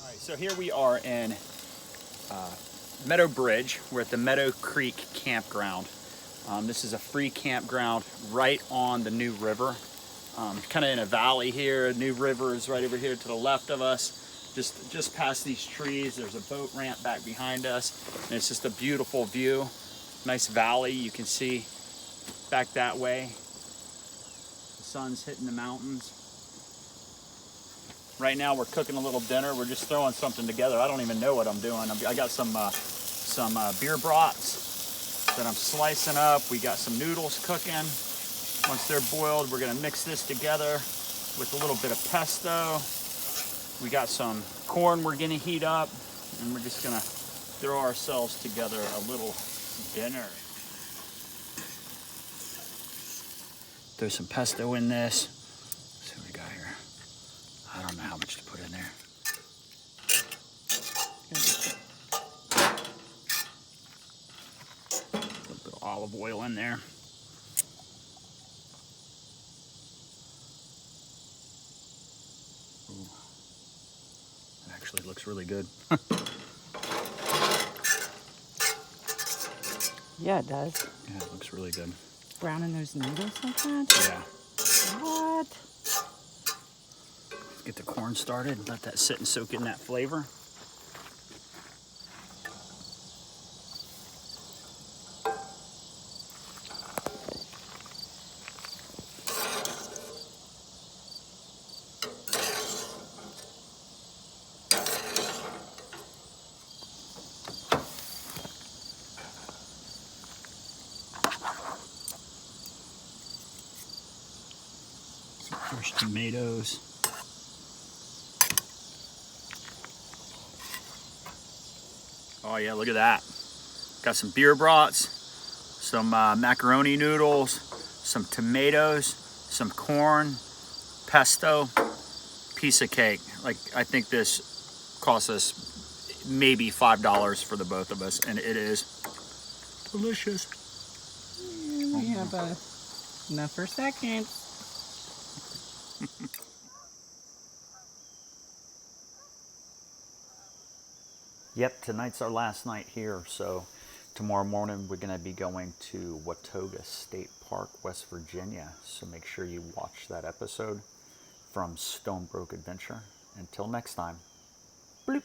All right, so here we are in Meadow Bridge. We're at the Meadow Creek Campground. This is a free campground right on the New River. Kind of in a valley here. New River is right over here to the left of us. Just past these trees, there's a boat ramp back behind us. And it's just a beautiful view. Nice valley you can see back that way. The sun's hitting the mountains. Right now we're cooking a little dinner. We're just throwing something together. I don't even know what I'm doing. I got some beer brats that I'm slicing up. We got some noodles cooking. Once they're boiled, we're gonna mix this together with a little bit of pesto. We got some corn we're gonna heat up, and we're just gonna throw ourselves together a little dinner. Throw some pesto in this. Let's see what we got here. I don't know how much to put in there. A little bit of olive oil in there. Ooh. It actually looks really good. Yeah, it does. Yeah, it looks really good. Browning those noodles like that? Yeah. What? Get the corn started, let that sit and soak in that flavor. Some fresh tomatoes. Oh yeah, look at that. Got some beer brats, some macaroni noodles, some tomatoes, some corn, pesto, piece of cake. Like, I think this cost us maybe $5 for the both of us, and it is delicious. We have enough for a second. Yep, tonight's our last night here, so tomorrow morning we're going to be going to Watauga State Park, West Virginia. So make sure you watch that episode from Stonebrook Adventure. Until next time, bloop.